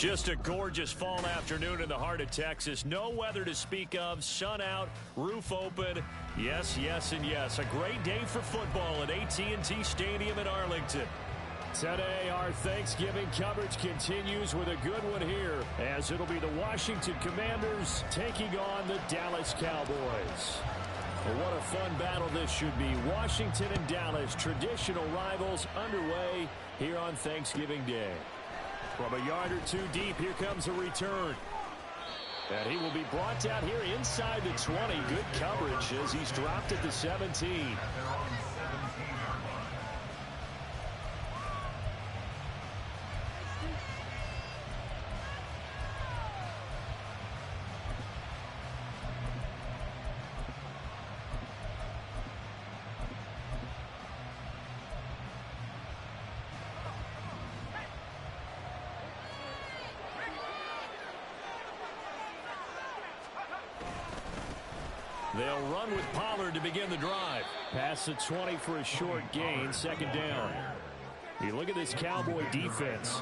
Just a gorgeous fall afternoon in the heart of Texas. No weather to speak of. Sun out, roof open. Yes, yes, and yes. A great day for football at AT&T Stadium in Arlington. Today, our Thanksgiving coverage continues with a good one here, as it'll be the Washington Commanders taking on the Dallas Cowboys. Well, what a fun battle this should be. Washington and Dallas, traditional rivals, underway here on Thanksgiving Day. From a yard or two deep, here comes a return. And he will be brought down here inside the 20. Good coverage as he's dropped at the 17. They'll run with Pollard to begin the drive. Past the 20 for a short gain, second down. You look at this Cowboy defense.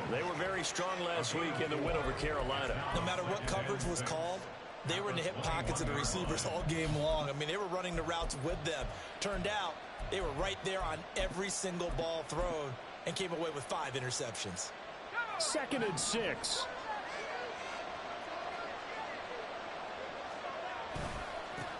They were very strong last week in the win over Carolina. No matter what coverage was called, they were in the hip pockets of the receivers all game long. I mean, they were running the routes with them. Turned out, they were right there on every single ball thrown and came away with 5 interceptions. 2nd and 6.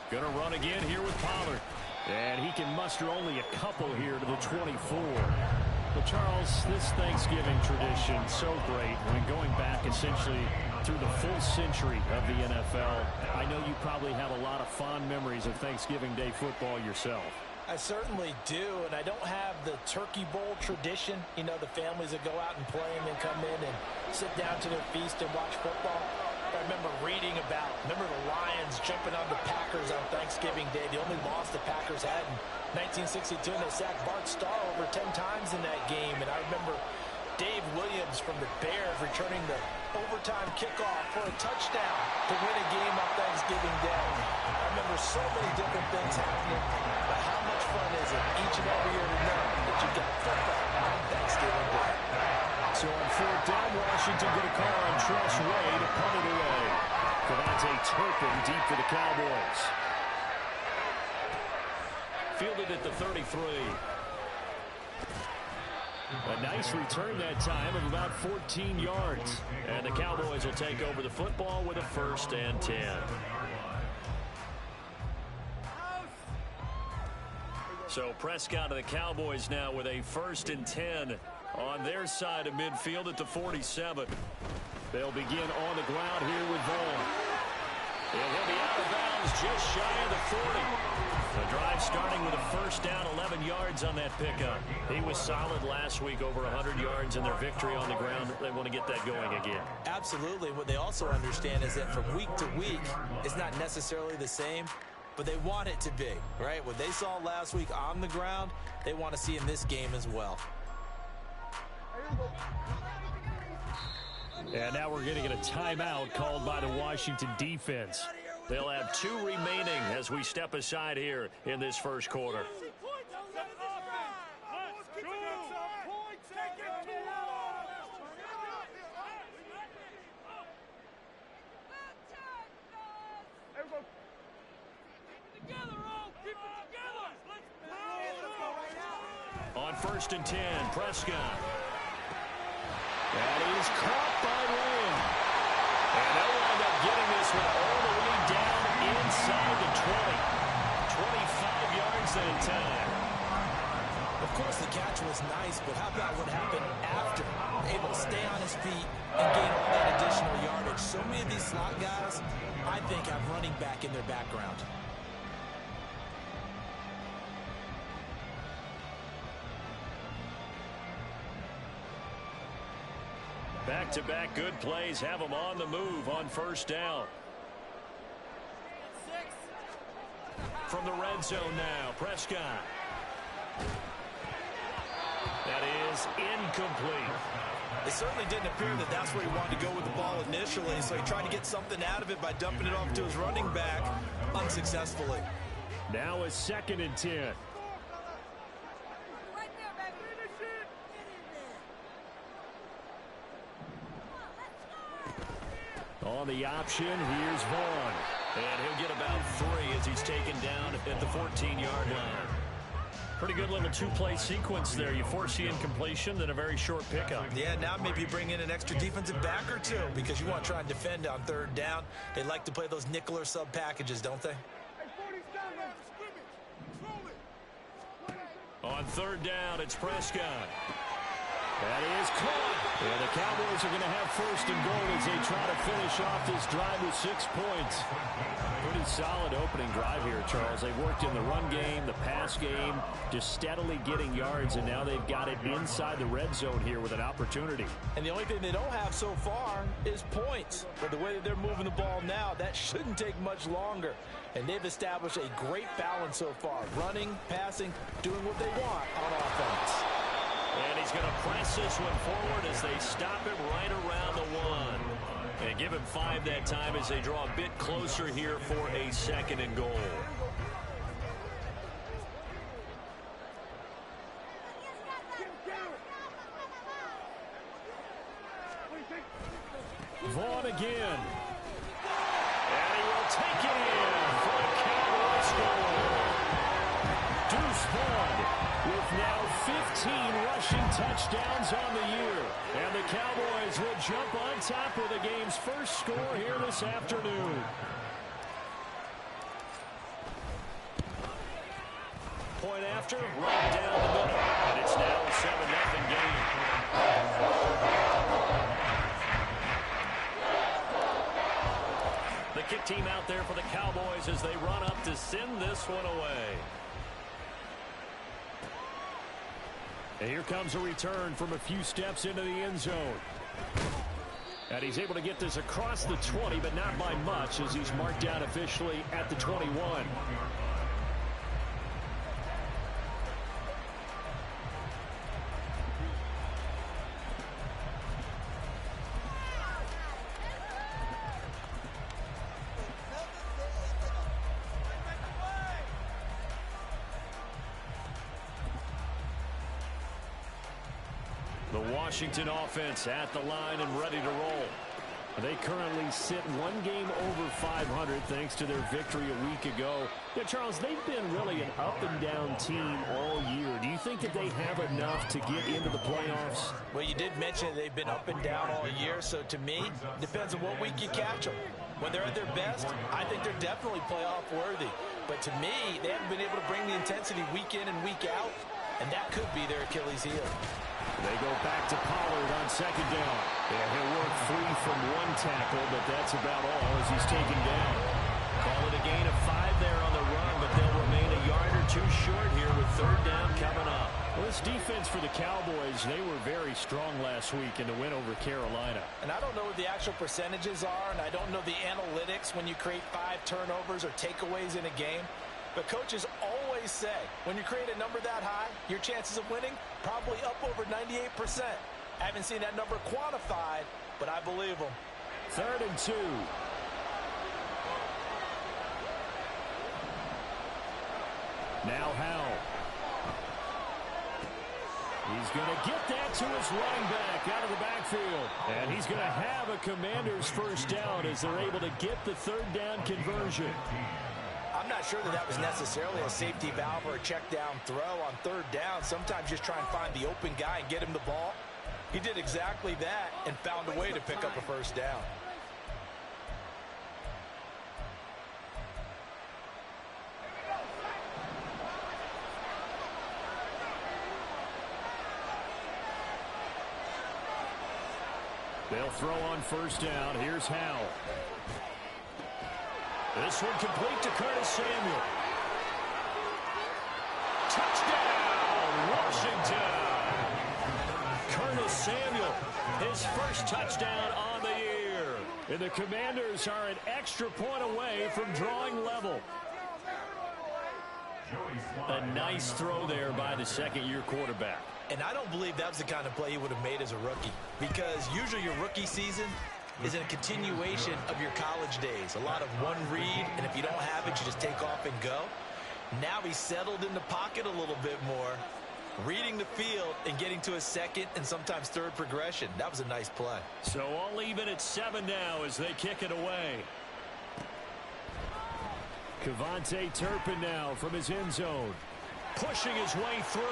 Gonna run again here with Pollard. And he can muster only a couple here to the 24. Well, Charles, this Thanksgiving tradition, so great. When going back essentially through the full century of the NFL, I know you probably have a lot of fond memories of Thanksgiving Day football yourself. I certainly do, and I don't have the Turkey Bowl tradition. You know, the families that go out and play and then come in and sit down to their feast and watch football. I remember reading about, the Lions jumping on the Packers on Thanksgiving Day. The only loss the Packers had in 1962, and they sacked Bart Starr over 10 times in that game. And I remember Dave Williams from the Bears returning the overtime kickoff for a touchdown to win a game on Thanksgiving Day. I remember so many different things happening, but how much fun is it each and every year to know that you got football on Thanksgiving Day? So on 4th down, Washington going to call on Tress Way to punt it away. Devontae Turpin deep for the Cowboys. Fielded at the 33. A nice return that time of about 14 yards. And the Cowboys will take over the football with a 1st and 10. So Prescott of the Cowboys now with a 1st and 10 on their side of midfield at the 47. They'll begin on the ground here with Vaughn. And he'll be out of bounds just shy of the 40. The drive starting with a 1st down, 11 yards on that pickup. He was solid last week, over 100 yards in their victory on the ground. They want to get that going again. Absolutely. What they also understand is that from week to week, it's not necessarily the same, but they want it to be, right? What they saw last week on the ground, they want to see in this game as well. And now we're going to get a timeout called by the Washington defense. They'll have 2 remaining as we step aside here in this first quarter. On 1st and 10, Prescott. That is caught by Lamb. And they'll wind up getting this one all the way down inside the 20. 25 yards that time. Of course, the catch was nice, but how about what happened after? Able to stay on his feet and gain all that additional yardage. So many of these slot guys, I think, have running back in their background. Back-to-back good plays have them on the move on 1st down. From the red zone now, Prescott. That is incomplete. It certainly didn't appear that that's where he wanted to go with the ball initially, so he tried to get something out of it by dumping it off to his running back unsuccessfully. Now a 2nd and 10. On the option, here's Vaughn. And he'll get about 3 as he's taken down at the 14-yard line. Pretty good little two-play sequence there. You force the incompletion, then a very short pickup. Yeah, now maybe you bring in an extra defensive back or two because you want to try and defend on 3rd down. They like to play those nickel or sub packages, don't they? On 3rd down, it's Prescott. That is caught. And the Cowboys are going to have 1st and goal as they try to finish off this drive with 6 points. Pretty solid opening drive here, Charles. They've worked in the run game, the pass game, just steadily getting yards, and now they've got it inside the red zone here with an opportunity. And the only thing they don't have so far is points. But the way that they're moving the ball now, that shouldn't take much longer. And they've established a great balance so far. Running, passing, doing what they want on offense. And he's going to press this one forward as they stop him right around the 1. And give him 5 that time as they draw a bit closer here for a 2nd and goal. Vaughn again. And he will take it in for a Cowboy score. Deuce Vaughn with now 15 rushing touchdowns on the year. And the Cowboys will jump on top with the game's first score here this afternoon. Point after, right down the middle. And it's now a 7-0 game. The kick team out there for the Cowboys as they run up to send this one away. And here comes a return from a few steps into the end zone. And he's able to get this across the 20, but not by much as he's marked down officially at the 21. The Washington offense at the line and ready to roll. They currently sit 1 game over 500 thanks to their victory a week ago. Yeah, Charles, they've been really an up-and-down team all year. Do you think that they have enough to get into the playoffs? Well, you did mention they've been up and down all year, so to me, it depends on what week you catch them. When they're at their best, I think they're definitely playoff worthy. But to me, they haven't been able to bring the intensity week in and week out, and that could be their Achilles heel. They go back to Pollard on 2nd down. Yeah, he'll work free from 1 tackle, but that's about all as he's taken down. Call it a gain of 5 there on the run, but they'll remain a yard or 2 short here with 3rd down coming up. Well, this defense for the Cowboys, they were very strong last week in the win over Carolina. And I don't know what the actual percentages are, and I don't know the analytics when you create 5 turnovers or takeaways in a game. But coaches always say, when you create a number that high, your chances of winning probably up over 98%. I haven't seen that number quantified, but I believe them. 3rd and 2. Now Howell. He's going to get that to his running back out of the backfield. And he's going to have a Commander's 1st down as they're able to get the 3rd down conversion. I'm not sure that was necessarily a safety valve or a check down throw on 3rd down. Sometimes just try and find the open guy and get him the ball. He did exactly that and found a way to pick up a 1st down. They'll throw on 1st down. Here's Howell. This one complete to Curtis Samuel. Touchdown, Washington. Curtis Samuel, his 1st touchdown on the year. And the Commanders are an extra point away from drawing level. A nice throw there by the 2nd-year quarterback. And I don't believe that was the kind of play he would have made as a rookie, because usually your rookie season is in a continuation of your college days. A lot of one read, and if you don't have it, you just take off and go. Now he's settled in the pocket a little bit more, reading the field and getting to a second and sometimes third progression. That was a nice play. So all even at 7 now as they kick it away. Kevontae Turpin now from his end zone, pushing his way through.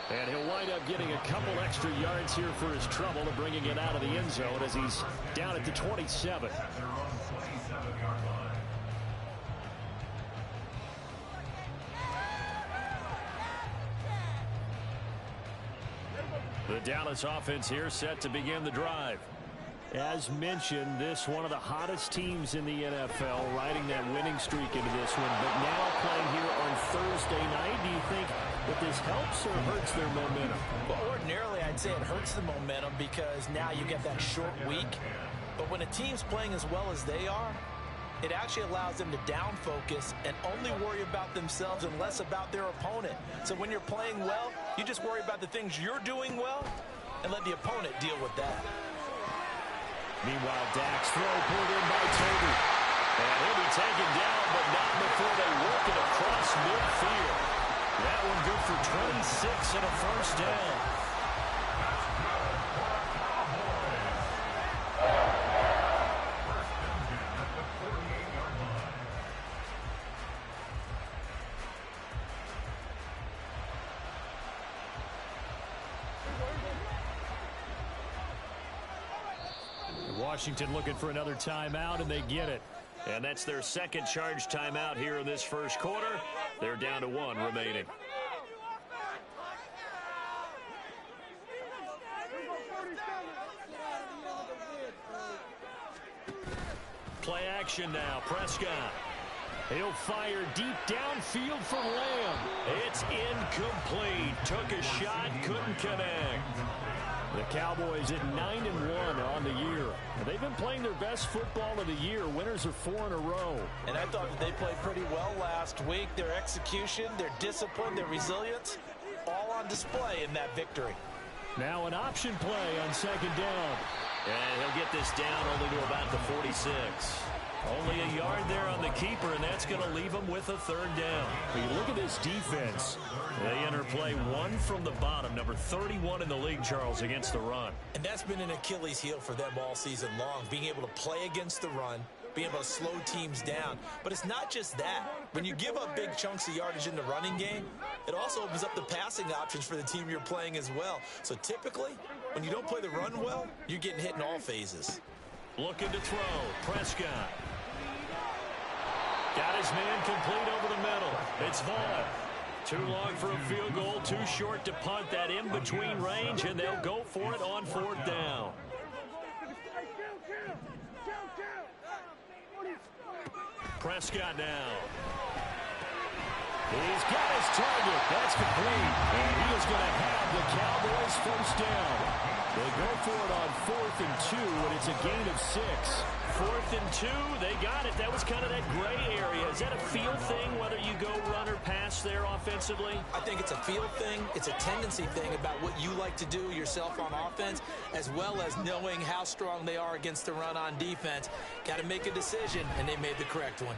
And he'll wind up getting a couple extra yards here for his trouble and bringing it out of the end zone as he's down at the 27. The Dallas offense here set to begin the drive. As mentioned, this one of the hottest teams in the NFL, riding that winning streak into this one. But now playing here on Thursday night, do you think that this helps or hurts their momentum? Well, ordinarily, I'd say it hurts the momentum because now you get that short week. But when a team's playing as well as they are, it actually allows them to down focus and only worry about themselves and less about their opponent. So when you're playing well, you just worry about the things you're doing well and let the opponent deal with that. Meanwhile, Dak's throw pulled in by Toby. And he'll be taken down, but not before they work it across midfield. That one good for 26 and a first down. Washington looking for another timeout, and they get it. And that's their second charge timeout here in this first quarter. They're down to 1 remaining. Play action now. Prescott. He'll fire deep downfield for Lamb. It's incomplete. Took a shot, couldn't connect. The Cowboys at 9-1 on the year. And they've been playing their best football of the year. Winners are 4 in a row. And I thought that they played pretty well last week. Their execution, their discipline, their resilience, all on display in that victory. Now an option play on second down. And he'll get this down only to about the 46. Only a yard there on the keeper, and that's going to leave him with a third down. But you look at this defense. They enter play 1 from the bottom, number 31 in the league, Charles, against the run. And that's been an Achilles heel for them all season long, being able to play against the run, being able to slow teams down. But it's not just that. When you give up big chunks of yardage in the running game, it also opens up the passing options for the team you're playing as well. So typically, when you don't play the run well, you're getting hit in all phases. Looking to throw. Prescott. Got his man complete over the middle. It's Vaughn. Too long for a field goal, too short to punt. That in-between range, and they'll go for it on 4th down. Prescott now. He's got his target. That's complete. And he is going to have the Cowboys first down. They go for it on 4th and 2, and it's a gain of 6. 4th and 2, they got it. That was kind of that gray area. Is that a feel thing, whether you go run or pass there offensively? I think it's a feel thing. It's a tendency thing about what you like to do yourself on offense, as well as knowing how strong they are against the run on defense. Got to make a decision, and they made the correct one.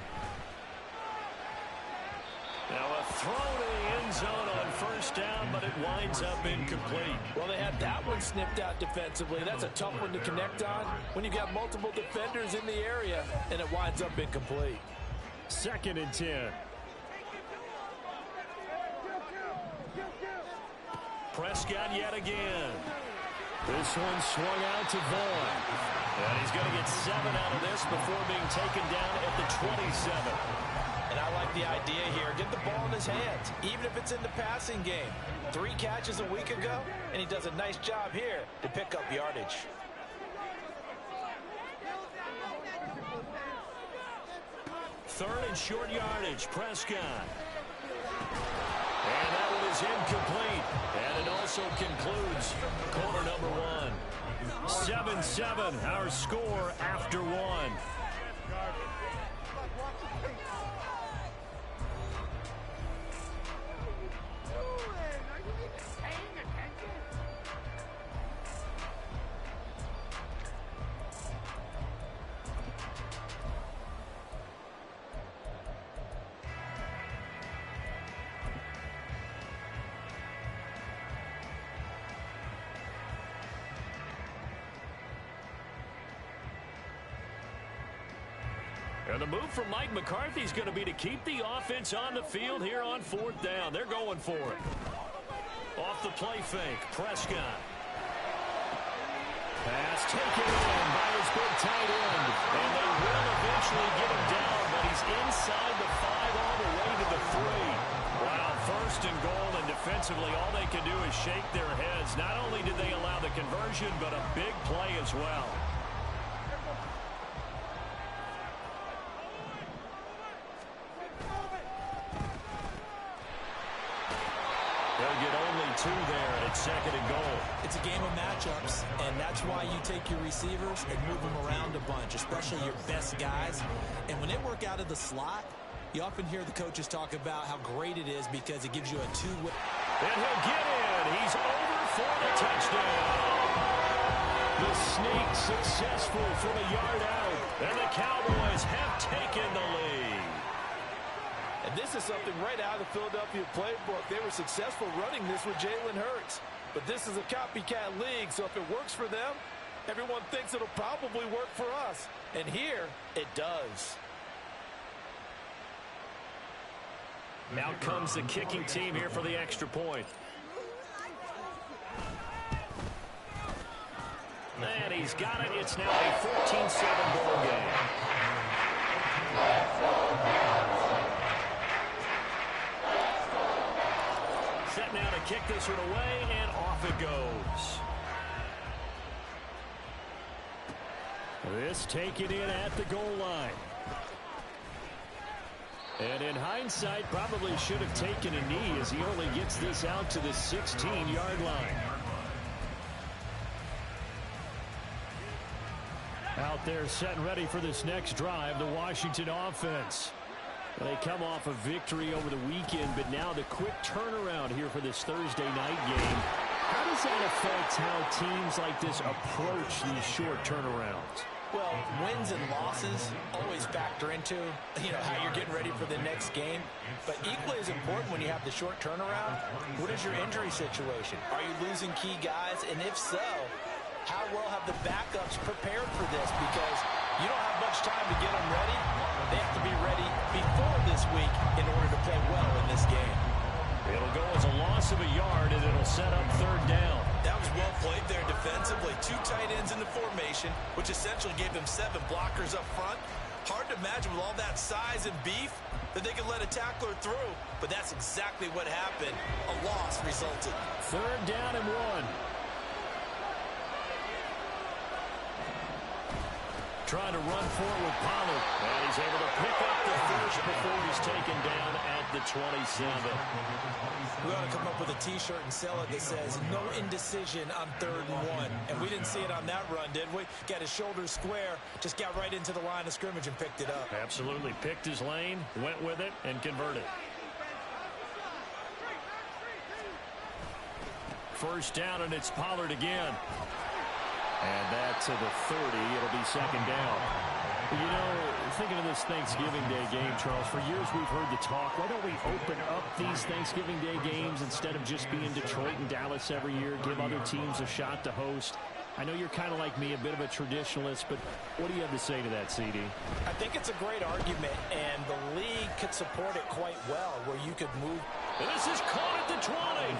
Now a throw to the end zone on first down, but it winds up incomplete. Well, they had that one snipped out defensively. That's a tough one to connect on when you've got multiple defenders in the area, and it winds up incomplete. 2nd and 10. Prescott yet again. This one swung out to Vaughn. And he's going to get 7 out of this before being taken down at the 27. And I like the idea here. Get the ball in his hands, even if it's in the passing game. 3 catches a week ago, and he does a nice job here to pick up yardage. Third and short yardage, Prescott. And that one is incomplete. And it also concludes quarter number 1. 7-7, our score after 1. And the move from Mike McCarthy is going to be to keep the offense on the field here on 4th down. They're going for it. Off the play fake, Prescott. Pass taken in by his big tight end. And they will eventually get him down, but he's inside the 5 all the way to the 3. Wow, 1st and goal, and defensively all they can do is shake their heads. Not only did they allow the conversion, but a big play as well. They'll get only 2 there at 2nd and goal. It's a game of matchups, and that's why you take your receivers and move them around a bunch, especially your best guys. And when they work out of the slot, you often hear the coaches talk about how great it is because it gives you a 2-way. And he'll get in. He's over for the touchdown. The sneak successful from a yard out. And the Cowboys have taken the lead. And this is something right out of the Philadelphia playbook. They were successful running this with Jalen Hurts. But this is a copycat league, so if it works for them, everyone thinks it'll probably work for us. And here, it does. Now comes the kicking team here for the extra point. And he's got it. It's now a 14-7 ball game. Set now to kick this one away, and off it goes. This taken in at the goal line. And in hindsight, probably should have taken a knee as he only gets this out to the 16-yard line. Out there set and ready for this next drive, the Washington offense. They come off a victory over the weekend, but now the quick turnaround here for this Thursday night game. How does that affect how teams like this approach these short turnarounds? Well, wins and losses always factor into, how you're getting ready for the next game. But equally as important when you have the short turnaround, what is your injury situation? Are you losing key guys? And if so, how well have the backups prepared for this? Because you don't have much time to get them ready. They have to be ready before this week in order to play well in this game. It'll go as a loss of a yard, and it'll set up 3rd down. That was well played there defensively. 2 tight ends in the formation, which essentially gave them 7 blockers up front. Hard to imagine with all that size and beef that they could let a tackler through. But that's exactly what happened. A loss resulted. 3rd down and 1. Trying to run forward with Pollard. And he's able to pick up the first before he's taken down at the 27. We ought to come up with a T-shirt and sell it that says, no indecision on 3rd and 1. And we didn't see it on that run, did we? Got his shoulders square, just got right into the line of scrimmage and picked it up. Absolutely. Picked his lane, went with it, and converted. 1st down, and it's Pollard again. And that to the 30. It'll be 2nd down. Thinking of this Thanksgiving Day game, Charles, for years we've heard the talk, why don't we open up these Thanksgiving Day games instead of just being Detroit and Dallas every year, give other teams a shot to host? I know you're kind of like me, a bit of a traditionalist, but what do you have to say to that, CD? I think it's a great argument, and the league could support it quite well, where you could move. And this is caught at the 20.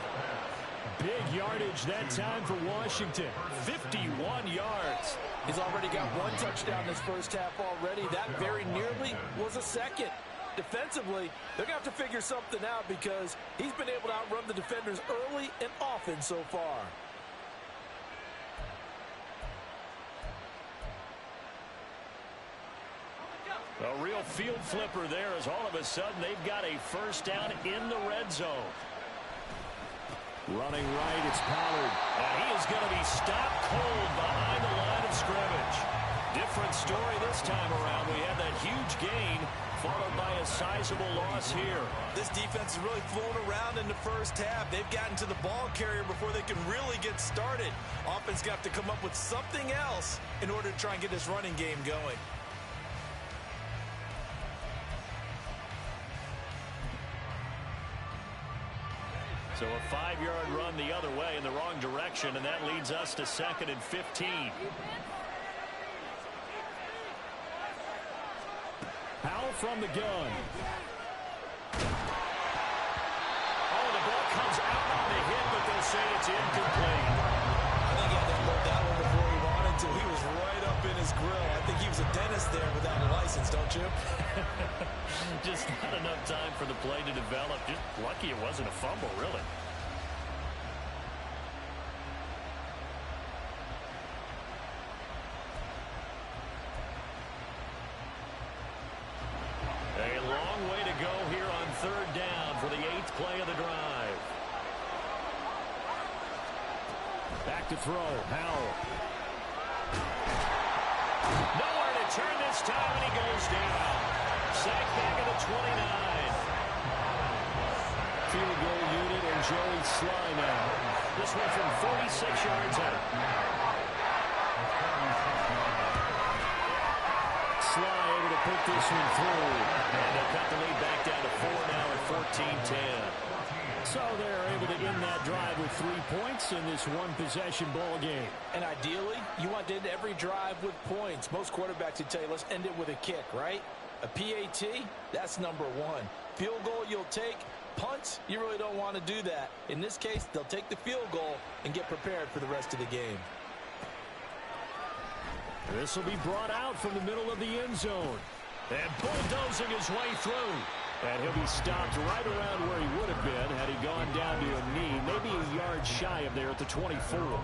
Big yardage that time for Washington. 51 yards. He's already got 1 touchdown this first half already. That very nearly was a 2nd. Defensively, they're going to have to figure something out because he's been able to outrun the defenders early and often so far. A real field flipper there as all of a sudden they've got a 1st down in the red zone. Running right, it's Pollard. And he is going to be stopped cold behind the line of scrimmage. Different story this time around. We had that huge gain followed by a sizable loss here. This defense has really flown around in the first half. They've gotten to the ball carrier before they can really get started. Offense got to come up with something else in order to try and get this running game going. So a 5-yard run the other way in the wrong direction, and that leads us to 2nd and 15. from the gun. Oh, the ball comes out on the hit, but they'll say it's incomplete. I think he had to load that one before he wanted to. He was right up in his grill. I think he was a dentist there without a license, don't you? Just not enough time for the play to develop. Just lucky it wasn't a fumble, really. A long way to go here on third down for the 8th play of the drive. Back to throw. Howell. Nowhere to turn this time, and he goes down. Sack back at the 29. Field goal unit and Joey Sly now. This one from 46 yards out. Sly able to put this one through. And they'll cut the lead back down to 4 now at 14-10. So they're able to end that drive with 3 points in this one-possession ball game. And ideally, you want to end every drive with points. Most quarterbacks would tell you, let's end it with a kick, right? A PAT, that's number one. Field goal, you'll take. Punts, you really don't want to do that. In this case, they'll take the field goal and get prepared for the rest of the game. This will be brought out from the middle of the end zone. And bulldozing his way through. And he'll be stopped right around where he would have been had he gone down to a knee, maybe a yard shy of there at the 24.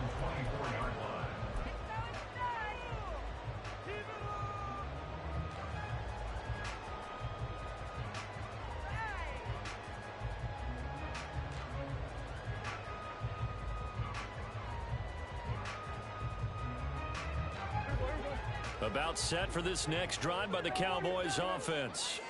About set for this next drive by the Cowboys offense.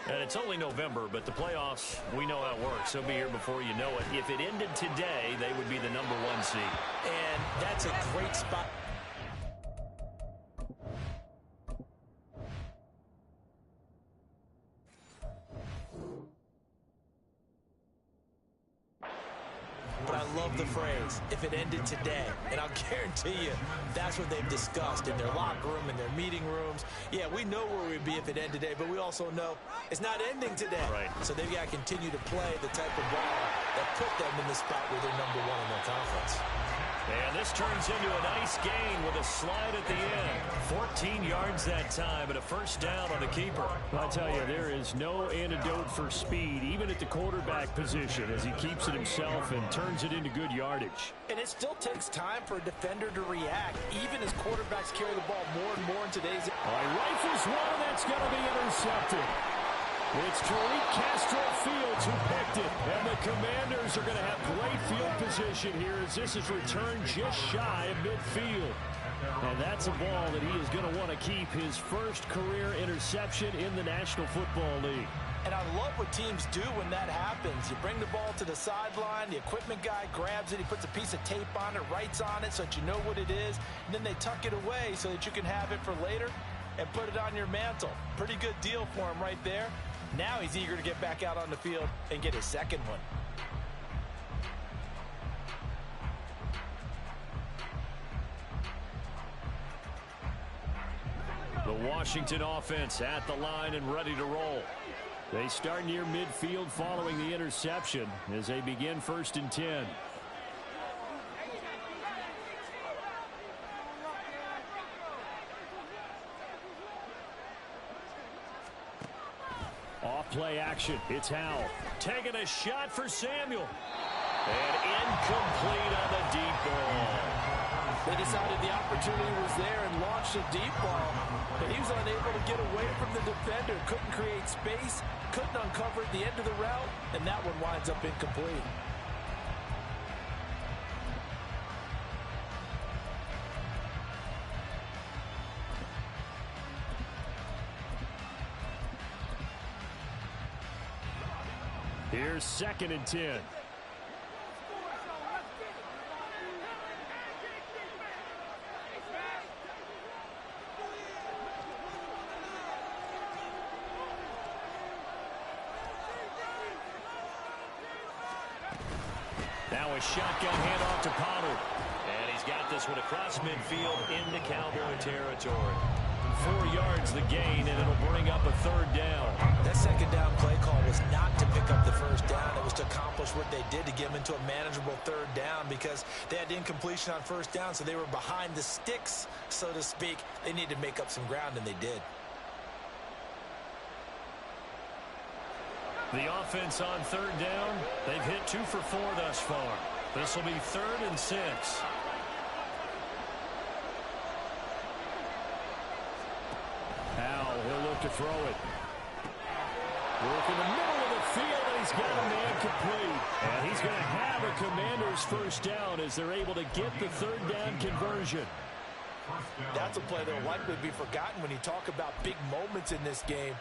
And it's only November, but the playoffs, we know how it works. They'll be here before you know it. If it ended today, they would be the number 1 seed. And that's a great spot. But I love the phrase, if it ended today. And I'll guarantee you, that's what they've discussed in their locker room, in their meeting rooms. Yeah, we know where we'd be if it ended today, but we also know it's not ending today. Right. So they've got to continue to play the type of ball that put them in the spot where they're number 1 in their conference. And this turns into a nice gain with a slide at the end. 14 yards that time and a first down on the keeper. I tell you, there is no antidote for speed, even at the quarterback position, as he keeps it himself and turns it into good yardage. And it still takes time for a defender to react, even as quarterbacks carry the ball more and more in today's... Rifles one, that's going to be intercepted. It's Tariq Castro-Fields who picked it. And the Commanders are going to have great field position here as this is returned just shy of midfield. And that's a ball that he is going to want to keep, his first career interception in the National Football League. And I love what teams do when that happens. You bring the ball to the sideline, the equipment guy grabs it, he puts a piece of tape on it, writes on it so that you know what it is, and then they tuck it away so that you can have it for later and put it on your mantle. Pretty good deal for him right there. Now he's eager to get back out on the field and get his second one. The Washington offense at the line and ready to roll. They start near midfield following the interception as they begin 1st and 10. Off-play action. It's Howell. Taking a shot for Samuel. And incomplete on the deep ball. They decided the opportunity was there and launched a deep ball. But he was unable to get away from the defender. Couldn't create space. Couldn't uncover at the end of the route. And that one winds up incomplete. Here's 2nd and 10. Now a shotgun handoff to Pollard. And he's got this one across midfield into Cowboy territory. 4 yards the gain, and it'll bring up up a third down. That second down play call was not to pick up the first down. It was to accomplish what they did to get them into a manageable third down because they had incompletion on first down, so they were behind the sticks, so to speak. They needed to make up some ground, and they did. The offense on third down, they've hit 2 for 4 thus far. This will be 3rd and 6. Now he'll look to throw it. Work in the middle of the field, and he's got a man complete. And he's going to have a Commander's first down as they're able to get the third down conversion. That's a play that will likely be forgotten when you talk about big moments in this game.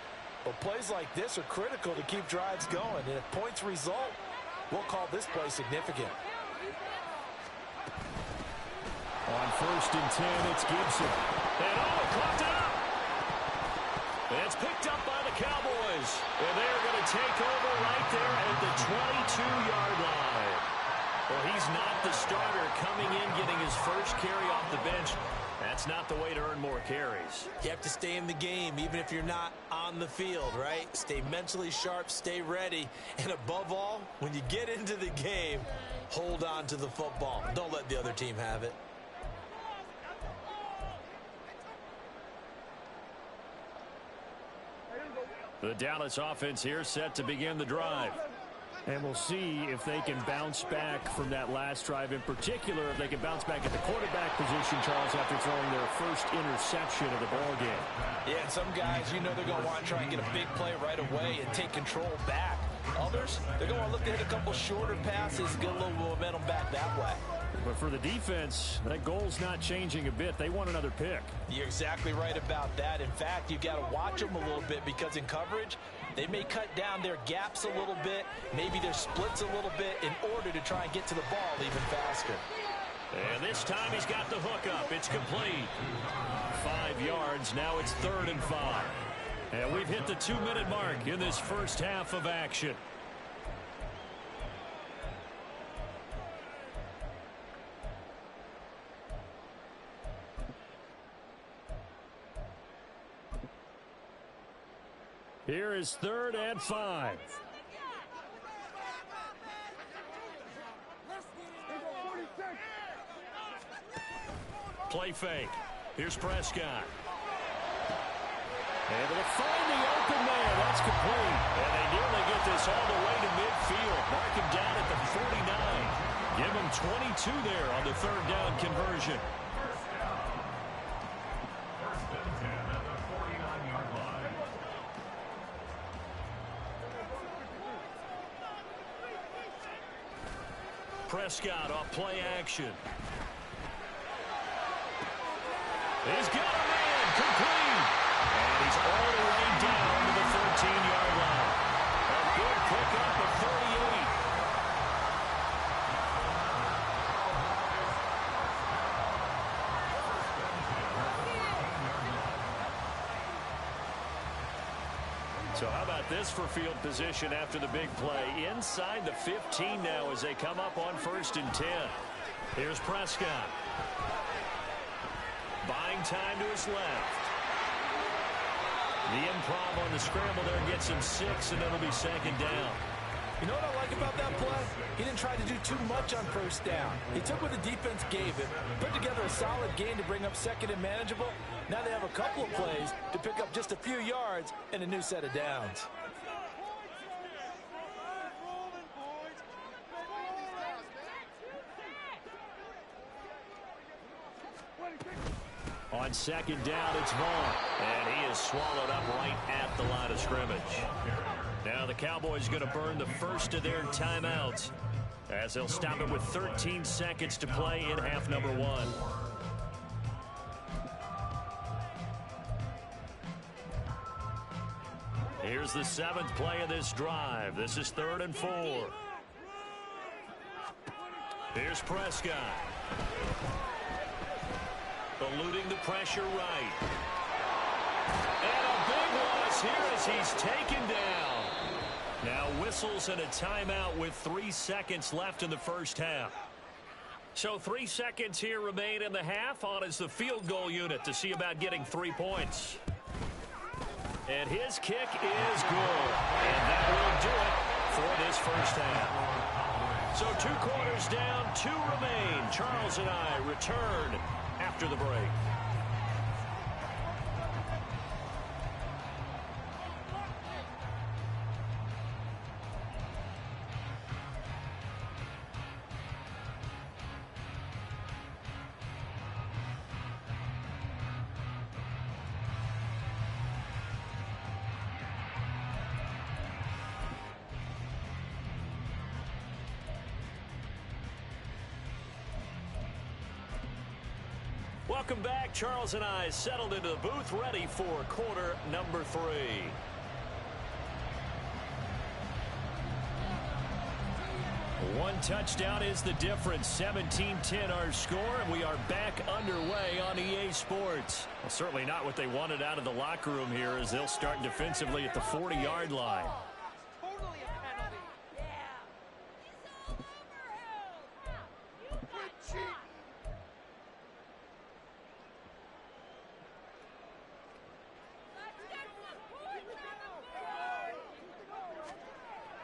But plays like this are critical to keep drives going. And if points result, we'll call this play significant. On 1st and 10, it's Gibson. And caught it up. It's picked up by the Cowboys. And they're going to take over right there at the 22-yard line. Well, he's not the starter coming in, getting his first carry off the bench. That's not the way to earn more carries. You have to stay in the game, even if you're not on the field, right? Stay mentally sharp, stay ready. And above all, when you get into the game, hold on to the football. Don't let the other team have it. The Dallas offense here set to begin the drive. And we'll see if they can bounce back from that last drive, in particular, if they can bounce back at the quarterback position, Charles, after throwing their first interception of the ballgame. Yeah, and some guys, you know they're going to want to try and get a big play right away and take control back. Others, they're going to look to hit a couple shorter passes, get a little momentum back that way. But for the defense, that goal's not changing a bit. They want another pick. You're exactly right about that. In fact, you've got to watch them a little bit because in coverage, they may cut down their gaps a little bit, maybe their splits a little bit in order to try and get to the ball even faster. And this time he's got the hook up. It's complete. 5 yards. Now it's 3rd and 5. And we've hit the 2-minute mark in this first half of action. Here is 3rd and 5. Play fake. Here's Prescott. Able to find the open man. That's complete. And they nearly get this all the way to midfield. Mark him down at the 49. Give him 22 there on the 3rd down conversion. Prescott off play action. He's got a man complete. And he's all the way down to the 13-yard line. A good pickup of 38. So how about this for field position after the big play? Inside the 15 now as they come up on 1st and 10. Here's Prescott. Buying time to his left. The improv on the scramble there gets him 6, and it'll be 2nd down. You know what I like about that play? He didn't try to do too much on 1st down. He took what the defense gave him, put together a solid game to bring up 2nd and manageable. Now they have a couple of plays to pick up just a few yards and a new set of downs. On 2nd down, it's Vaughn. And he is swallowed up right at the line of scrimmage. Now the Cowboys going to burn the first of their timeouts as they'll stop it with 13 seconds to play in half number 1. Here's the 7th play of this drive. This is 3rd and 4. Here's Prescott. Eluding the pressure right. And a big loss here as he's taken down. Now whistles and a timeout with 3 seconds left in the first half. So 3 seconds here remain in the half. On is the field goal unit to see about getting 3 points. And his kick is good. And that will do it for this first half. So 2 quarters down, 2 remain. Charles and I return after the break. Welcome back. Charles and I settled into the booth, ready for quarter number 3. One touchdown is the difference. 17-10 our score, and we are back underway on EA Sports. Well, certainly not what they wanted out of the locker room here, as they'll start defensively at the 40-yard line.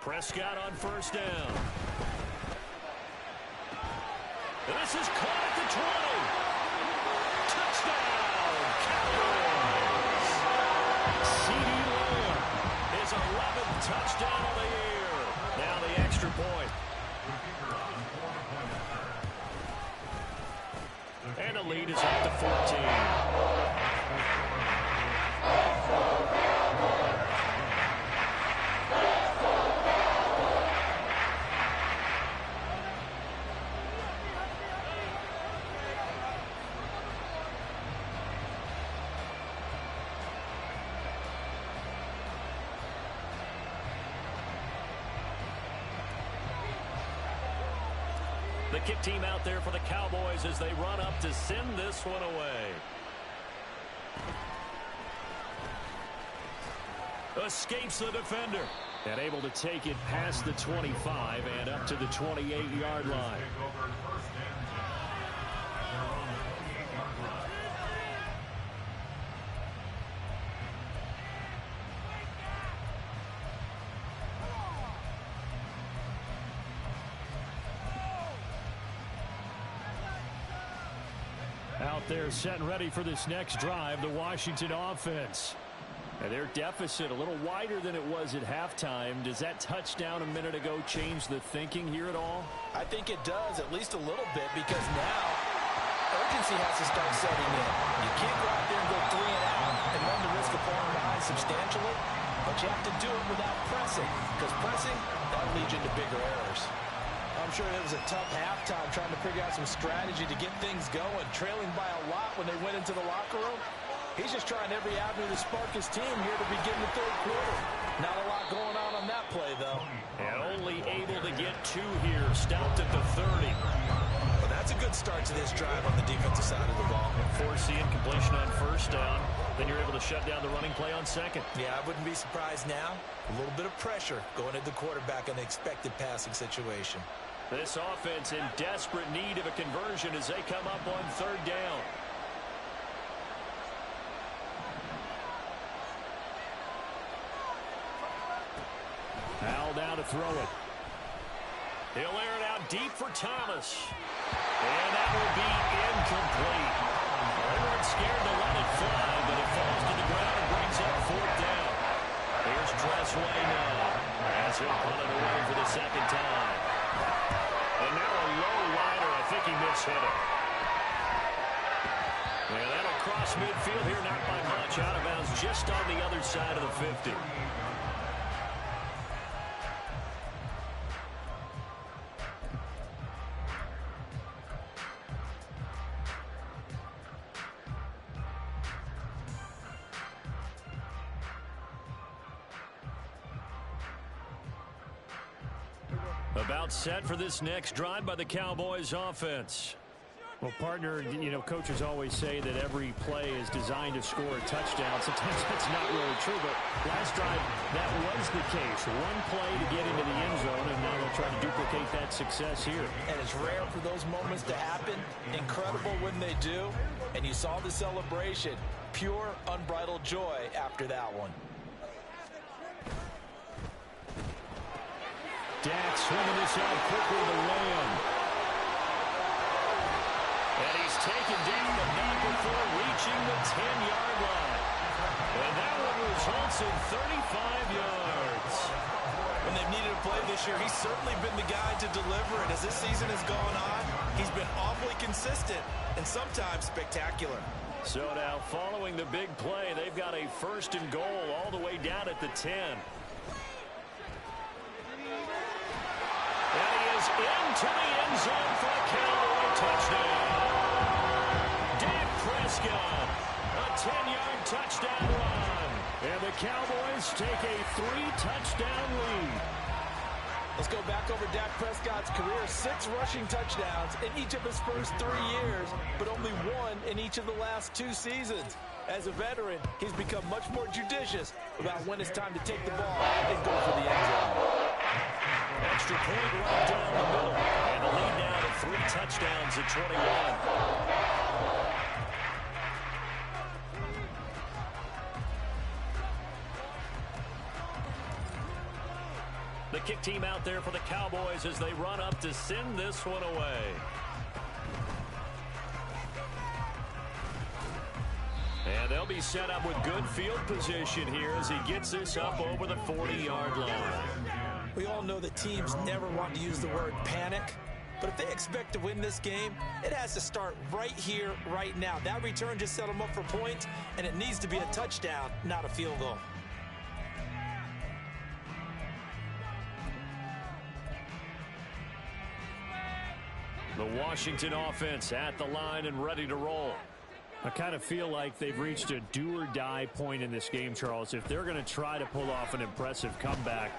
Prescott on first down. And this is caught at the 20. Touchdown, Cowboys. C.D. Lamb, his 11th touchdown of the year. Now the extra point. And the lead is up to 14. The kick team out there for the Cowboys as they run up to send this one away. Escapes the defender. And able to take it past the 25 and up to the 28-yard line. Out there set and ready for this next drive, the Washington offense. And their deficit a little wider than it was at halftime. Does that touchdown a minute ago change the thinking here at all? I think it does, at least a little bit, because now urgency has to start setting in. You can't go out there and go 3 and out and run the risk of falling behind substantially, but you have to do it without pressing, because pressing, that leads you into bigger errors. I'm sure it was a tough halftime trying to figure out some strategy to get things going, trailing by a lot when they went into the locker room. He's just trying every avenue to spark his team here to begin the 3rd quarter. Not a lot going on that play, though. And only able to get 2 here, stopped at the 30. Well, that's a good start to this drive on the defensive side of the ball. Force the incompletion on first down. Then you're able to shut down the running play on second. Yeah, I wouldn't be surprised now. A little bit of pressure going at the quarterback in the expected passing situation. This offense in desperate need of a conversion as they come up on 3rd down. Al now to throw it. He'll air it out deep for Thomas. And that will be incomplete. Everyone's scared to let it fly, but it falls to the ground and brings up 4th down. Here's Dressway now as he'll punt it away for the 2nd time. And now a low rider. I think he mishit it. And that'll cross midfield here, not by much. Out of bounds just on the other side of the 50. About set for this next drive by the Cowboys offense. Well, partner, you know, coaches always say that every play is designed to score a touchdown. Sometimes that's not really true, but last drive, that was the case. One play to get into the end zone, and now they'll try to duplicate that success here. And it's rare for those moments to happen. Incredible when they do. And you saw the celebration. pure, unbridled joy after that one. Dak swinging this out quickly to Lamb. And he's taken down, but not before reaching the 10-yard line. And that one results in 35 yards. When they've needed a play this year, he's certainly been the guy to deliver it. As this season has gone on, he's been awfully consistent and sometimes spectacular. So now, following the big play, they've got a 1st and goal all the way down at the 10. And he is into the end zone for a Cowboy touchdown. Dak Prescott, a 10-yard touchdown run. And the Cowboys take a 3-touchdown lead. Let's go back over Dak Prescott's career. 6 rushing touchdowns in each of his first 3 years, but only 1 in each of the last 2 seasons. As a veteran, he's become much more judicious about when it's time to take the ball and go for the end zone. Extra point right down the middle. And the lead now to 3 touchdowns at 21. The kick team out there for the Cowboys as they run up to send this one away. And they'll be set up with good field position here as he gets this up over the 40-yard line. We all know that teams never want to use the word panic, but if they expect to win this game, it has to start right here, right now. That return just set them up for points, and it needs to be a touchdown, not a field goal. The Washington offense at the line and ready to roll. I kind of feel like they've reached a do-or-die point in this game, Charles. If they're going to try to pull off an impressive comeback,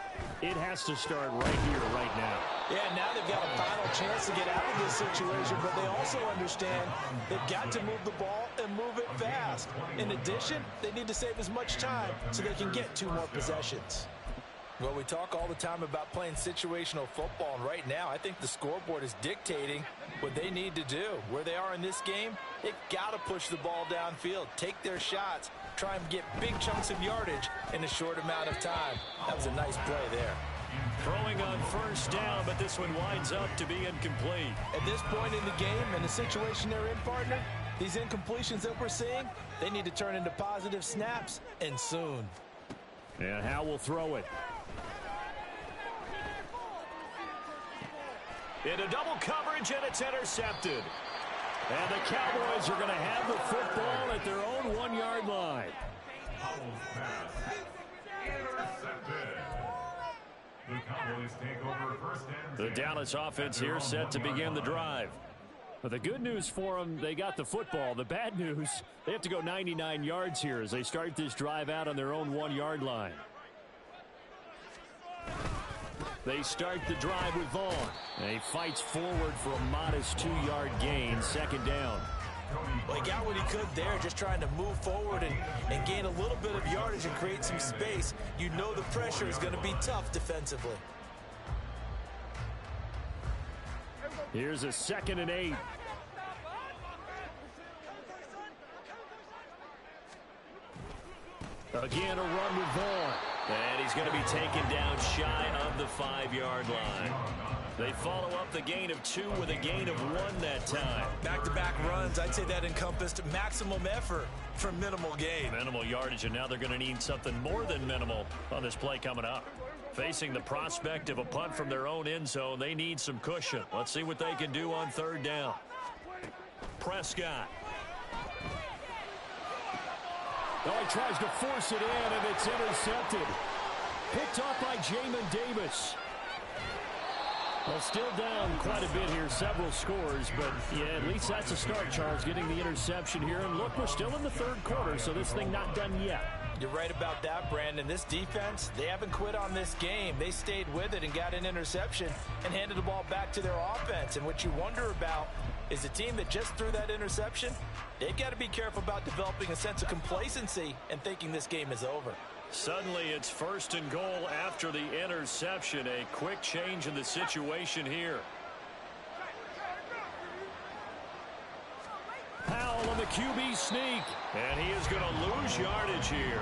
it has to start right here, right now. Yeah, now they've got a final chance to get out of this situation, but they also understand they've got to move the ball and move it fast. In addition, they need to save as much time so they can get 2 more possessions. Well, we talk all the time about playing situational football, and right now I think the scoreboard is dictating what they need to do. Where they are in this game, they've got to push the ball downfield, take their shots, try and get big chunks of yardage in a short amount of time. That was a nice play there. Throwing on 1st down, but this one winds up to be incomplete. At this point in the game and the situation they're in, partner, these incompletions that we're seeing, they need to turn into positive snaps, and soon. And Howe will throw it. Into double coverage, and it's intercepted. And the Cowboys are going to have the football at their own 1-yard line. The Cowboys take over 1st and 10. The Dallas offense here set to begin the drive. But the good news for them, they got the football. The bad news, they have to go 99 yards here as they start this drive out on their own 1-yard line. They start the drive with Vaughn. And he fights forward for a modest 2-yard gain, 2nd down. Well, he got what he could there, just trying to move forward and gain a little bit of yardage and create some space. You know the pressure is going to be tough defensively. Here's a 2nd and 8. Again, a run with Vaughn. And he's going to be taken down shy of the 5-yard line. They follow up the gain of 2 with a gain of 1 that time. Back-to-back runs, I'd say that encompassed maximum effort for minimal gain. Minimal yardage, and now they're going to need something more than minimal on this play coming up. Facing the prospect of a punt from their own end zone, they need some cushion. Let's see what they can do on 3rd down. Prescott. Oh, he tries to force it in, and it's intercepted. Picked off by Jamin Davis. Well, still down quite a bit here, several scores, but yeah, at least that's a start, Charles, getting the interception here. And look, we're still in the 3rd quarter, so this thing not done yet. You're right about that, Brandon. This defense, they haven't quit on this game. They stayed with it and got an interception and handed the ball back to their offense. And what you wonder about is the team that just threw that interception, they've got to be careful about developing a sense of complacency and thinking this game is over. Suddenly it's 1st and goal after the interception. A quick change in the situation here. Powell on the the QB sneak. And he is going to lose yardage here.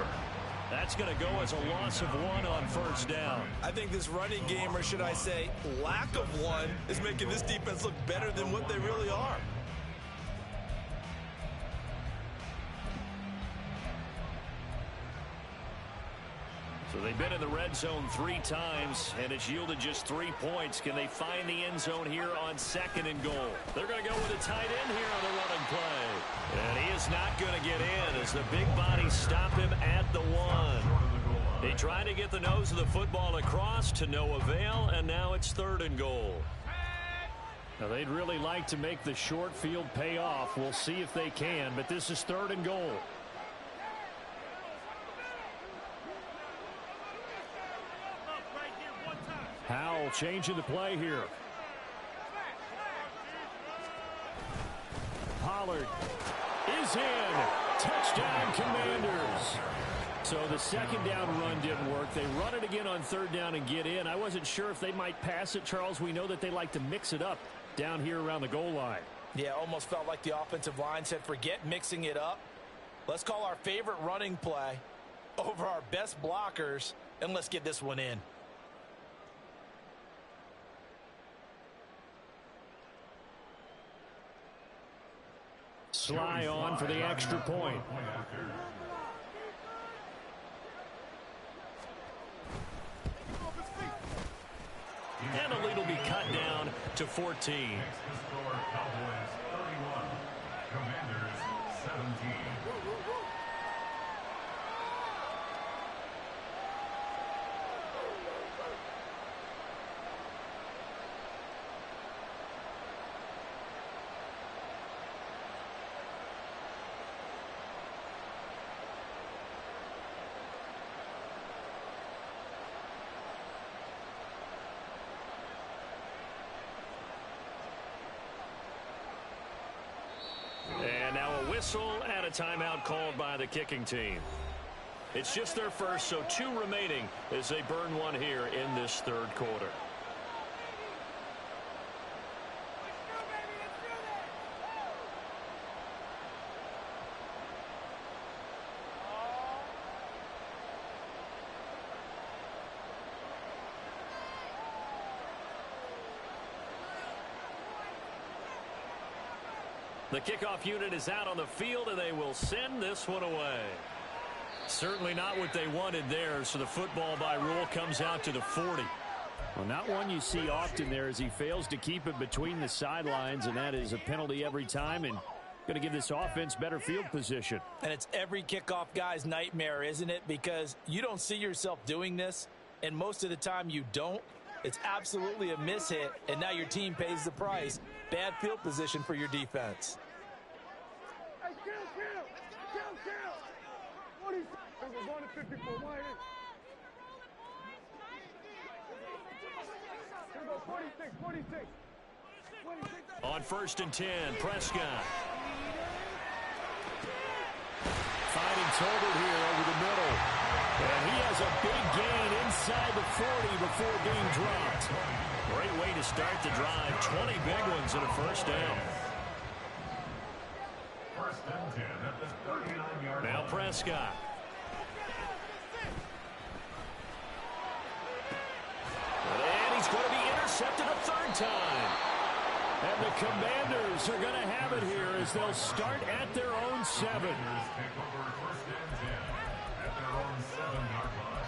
That's going to go as a loss of 1 on first down. I think this running game, or should I say lack of one, is making this defense look better than what they really are. So they've been in the red zone 3 times, and it's yielded just 3 points. Can they find the end zone here on 2nd and goal? They're going to go with a tight end here on the running play. And he is not going to get in as the big bodies stop him at the 1. He tried to get the nose of the football across to no avail, and now it's 3rd and goal. Now they'd really like to make the short field pay off. We'll see if they can, but this is 3rd and goal. Howell changing the play here. Pollard is in. Touchdown, Commanders. So the 2nd down run didn't work. They run it again on 3rd down and get in. I wasn't sure if they might pass it, Charles. We know that they like to mix it up down here around the goal line. Yeah, almost felt like the offensive line said, forget mixing it up. Let's call our favorite running play over our best blockers, and let's get this one in. Sly on for the extra point. And the lead will be cut down to 14. Next to score, Cowboys 31, Commanders 17. And now a whistle and a timeout called by the kicking team. It's just their first, so 2 remaining as they burn 1 here in this 3rd quarter. The kickoff unit is out on the field, and they will send this one away. Certainly not what they wanted there, so the football by rule comes out to the 40. Well, not one you see often there as he fails to keep it between the sidelines, and that is a penalty every time and going to give this offense better field position. And it's every kickoff guy's nightmare, isn't it? Because you don't see yourself doing this, and most of the time you don't. It's absolutely a mishit, and now your team pays the price. Bad field position for your defense. Hey, kill. 46. We're going to 54. Why is? Here goes 46. On 1st and 10, Prescott. Fighting Tolbert here over the middle. And he has a big gain inside the 40 before being dropped. Great way to start the drive. 20 big ones and a first down. 1st and 10 at the 39-yard line. Now Prescott. And he's going to be intercepted a 3rd time. And the Commanders are going to have it here as they'll start at their own 7. Take over 1st and 10 at their own 7-yard line.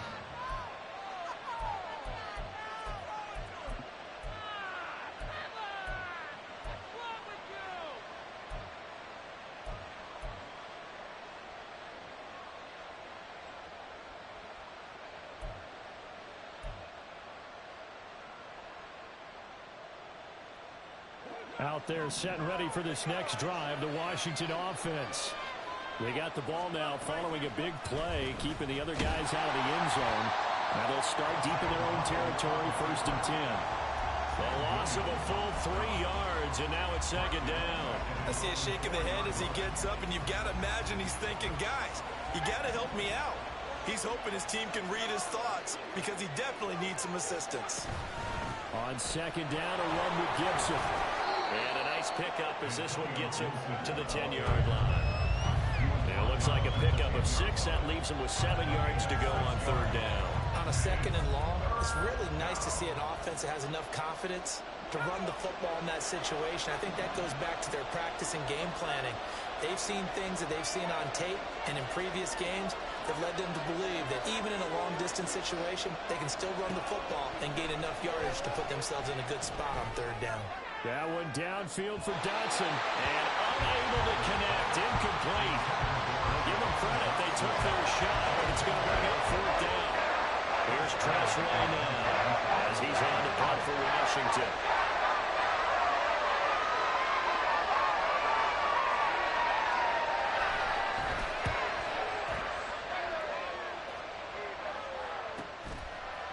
Out there set and ready for this next drive, the Washington offense. They got the ball now following a big play, keeping the other guys out of the end zone. Now they'll start deep in their own territory, 1st and 10. A loss of a full 3 yards, and now it's 2nd down. I see a shake of the head as he gets up, and you've got to imagine he's thinking, guys, you got to help me out. He's hoping his team can read his thoughts because he definitely needs some assistance. On 2nd down, a run with Gibson. And a nice nice pickup as this one gets him to the 10-yard line. Now it looks like a pickup of 6. That leaves him with 7 yards to go on third down. On a 2nd and long, it's really nice to see an offense that has enough confidence to run the football in that situation. I think that goes back to their practice and game planning. They've seen things that they've seen on tape and in previous games that led them to believe that even in a long-distance situation, they can still run the football and gain enough yardage to put themselves in a good spot on third down. That one downfield for Dotson, and unable to connect, incomplete. Give them credit, they took their shot, but it's going to bring up fourth down. Here's Tressway now, as he's on the punt for Washington.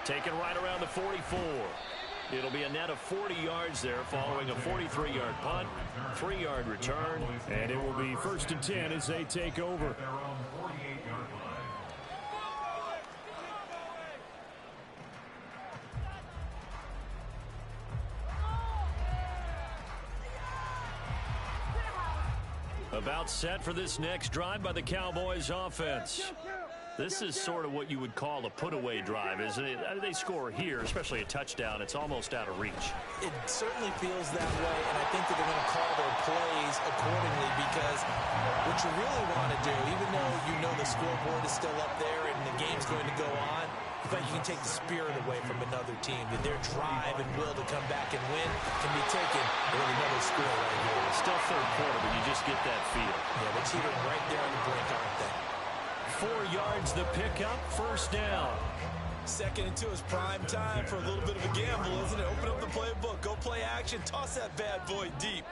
Taken right around the 44. It'll be a net of 40 yards there following a 43-yard punt, 3-yard return, and it will be 1st and 10 as they take over. About set for this next drive by the Cowboys offense. This is sort of what you would call a put-away drive, isn't it? They score here, especially a touchdown. It's almost out of reach. It certainly feels that way, and I think that they're going to call their plays accordingly because what you really want to do, even though you know the scoreboard is still up there and the game's going to go on, you think you can take the spirit away from another team, that their drive and will to come back and win can be taken with another score right here. Still third quarter, but you just get that feel. Yeah, they're teetering right there on the brink, aren't they? 4 yards the pickup, 1st down. 2nd and 2 is prime time for a little bit of a gamble, isn't it? Open up the playbook, go play action, toss that bad boy deep.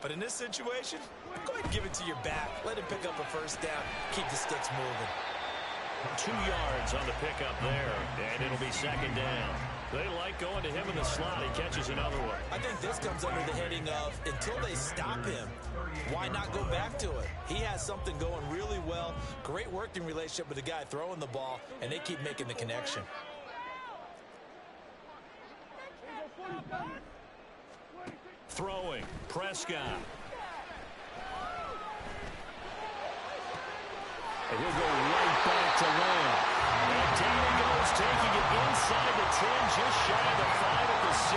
But in this situation, go ahead and give it to your back. Let him pick up a 1st down, keep the sticks moving. 2 yards on the pickup there, and it'll be 2nd down. They like going to him in the slot. He catches another one. I think this comes under the heading of until they stop him, why not go back to it? He has something going really well, great working relationship with the guy throwing the ball, and they keep making the connection. Throwing, Prescott. And he'll go right back to Lamb. And down he goes, taking it inside the 10, just shy of the 5 at the 6.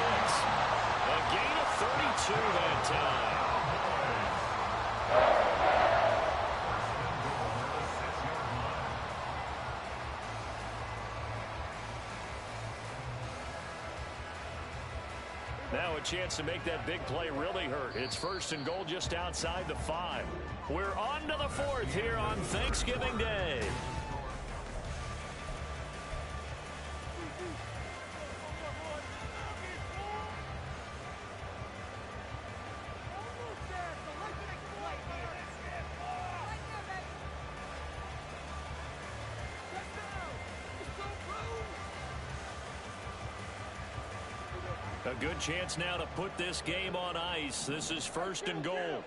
A gain of 32 that time. Now a chance to make that big play really hurt. It's 1st and goal just outside the 5. We're on to the 4th here on Thanksgiving Day. A good chance now to put this game on ice. This is 1st and goal.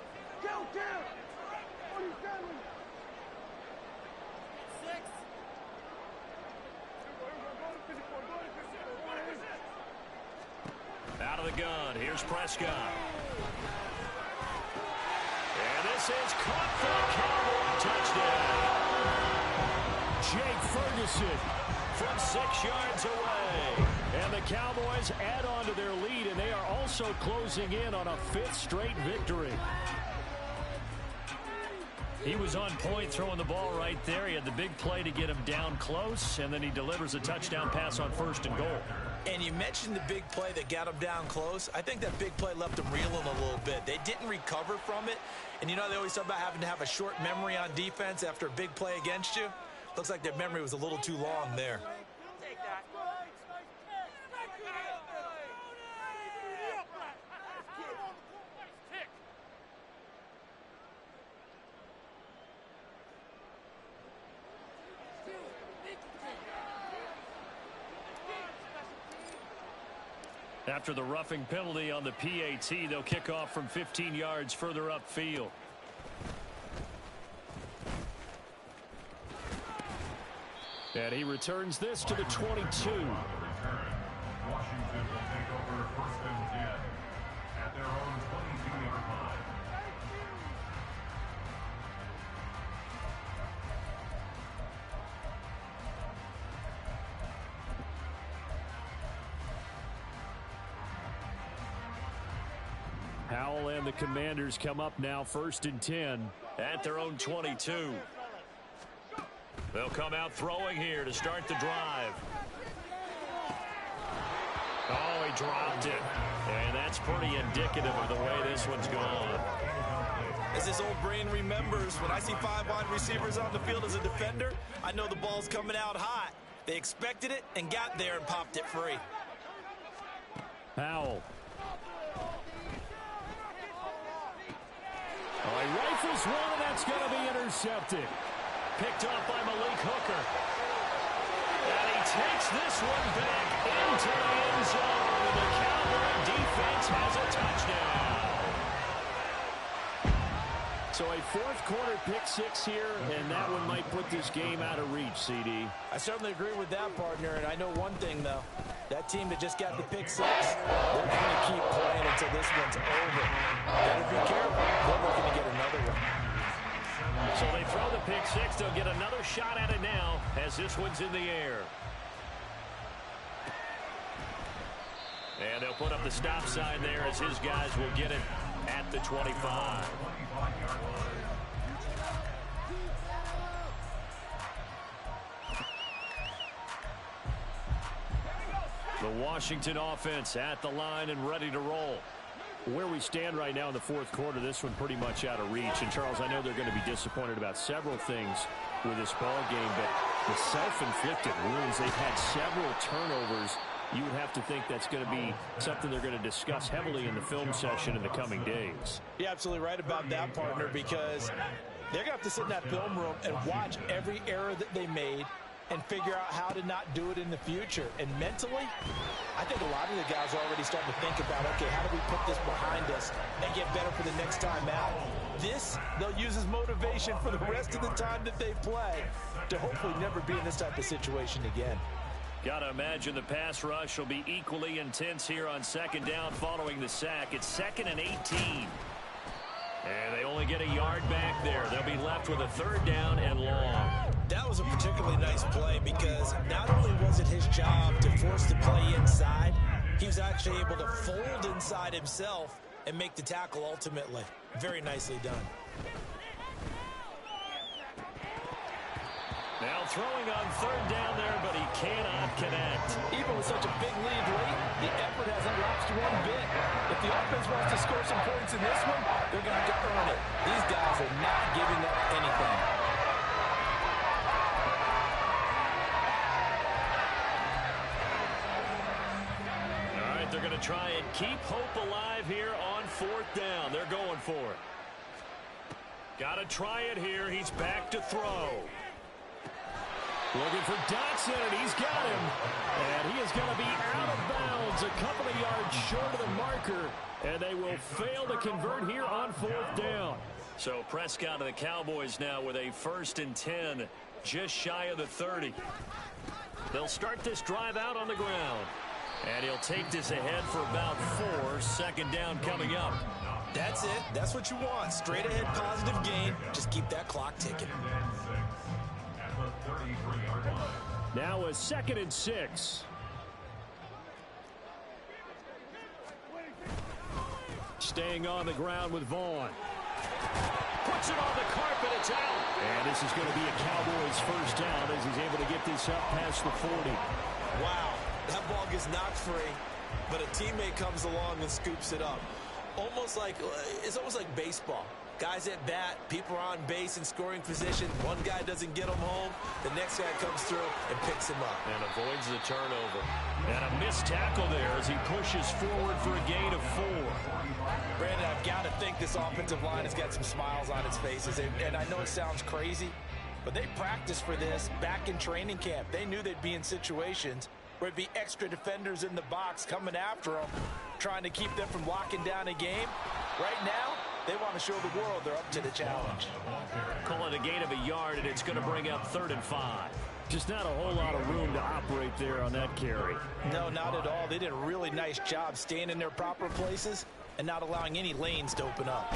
Out of the gun, here's Prescott. And this is caught for a Cowboy touchdown. Jake Ferguson from 6 yards away. And the Cowboys add on to their lead, and they are also closing in on a 5th straight victory. He was on point throwing the ball right there. He had the big play to get him down close, and then he delivers a touchdown pass on 1st and goal. And you mentioned the big play that got him down close. I think that big play left him reeling a little bit. They didn't recover from it. And you know they always talk about having to have a short memory on defense after a big play against you. Looks like their memory was a little too long there. After the roughing penalty on the PAT, they'll kick off from 15 yards further upfield. And he returns this to the 22. Washington will take over 1st and 10 at their own 22-yard line. Howell and the Commanders come up now 1st and 10 at their own 22. They'll come out throwing here to start the drive. Oh, he dropped it. And that's pretty indicative of the way this one's gone. As his old brain remembers, when I see 5 wide receivers on the field as a defender, I know the ball's coming out hot. They expected it and got there and popped it free. Howell. Oh, he rifles one, and that's going to be intercepted. Picked off by Malik Hooker. And he takes this one back into the end zone. And the Cowboy defense has a touchdown. So a 4th quarter pick 6 here, and that one might put this game out of reach, CD. I certainly agree with that, partner, and I know one thing, though. That team that just got the pick 6, they're going to keep playing until this one's over. Better be careful. They're looking to get another one. So they throw the pick 6. They'll get another shot at it now as this one's in the air. And they'll put up the stop sign there as his guys will get it at the 25. The Washington offense at the line and ready to roll. Where we stand right now in the 4th quarter, this one pretty much out of reach. And, Charles, I know they're going to be disappointed about several things with this ball game, but the self-inflicted wounds, they've had several turnovers. You would have to think that's going to be something they're going to discuss heavily in the film session in the coming days. You're absolutely right about that, partner, because they're going to have to sit in that film room and watch every error that they made and figure out how to not do it in the future. And mentally, I think a lot of the guys are already starting to think about, okay, how do we put this behind us and get better for the next time out? This, they'll use as motivation for the rest of the time that they play to hopefully never be in this type of situation again. Got to imagine the pass rush will be equally intense here on 2nd down following the sack. It's 2nd and 18. And they only get a yard back there. They'll be left with a 3rd down and long. That was a particularly nice play because not only was it his job to force the play inside, he was actually able to fold inside himself and make the tackle ultimately. Very nicely done. Now throwing on 3rd down there, but he cannot connect. Even with such a big lead late, the effort hasn't lapsed one bit. If the offense wants to score some points in this one, they're going to have to earn it. These guys are not giving up anything. All right, they're going to try and keep hope alive here on 4th down. They're going for it. Got to try it here. He's back to throw. Looking for Dotson, and he's got him. And he is going to be out of bounds, a couple of yards short of the marker. And they will fail to convert here on 4th down. So Prescott and the Cowboys now with a 1st and 10, just shy of the 30. They'll start this drive out on the ground. And he'll take this ahead for about 4. 2nd down coming up. That's it. That's what you want. Straight ahead positive gain. Just keep that clock ticking. Now a 2nd and 6. Staying on the ground with Vaughn. Puts it on the carpet. It's out. And this is going to be a Cowboys 1st down as he's able to get this up past the 40. Wow, that ball gets knocked free, but a teammate comes along and scoops it up. It's almost like baseball. Guys at bat, people are on base in scoring position. One guy doesn't get him home. The next guy comes through and picks him up. And avoids the turnover. And a missed tackle there as he pushes forward for a gain of 4. Brandon, I've got to think this offensive line has got some smiles on its faces. And I know it sounds crazy, but they practiced for this back in training camp. They knew they'd be in situations where it'd be extra defenders in the box coming after them, trying to keep them from locking down a game. Right now, they want to show the world they're up to the challenge. Call it a gain of a yard, and it's going to bring up 3rd and 5. Just not a whole lot of room to operate there on that carry. No, not at all. They did a really nice job staying in their proper places and not allowing any lanes to open up.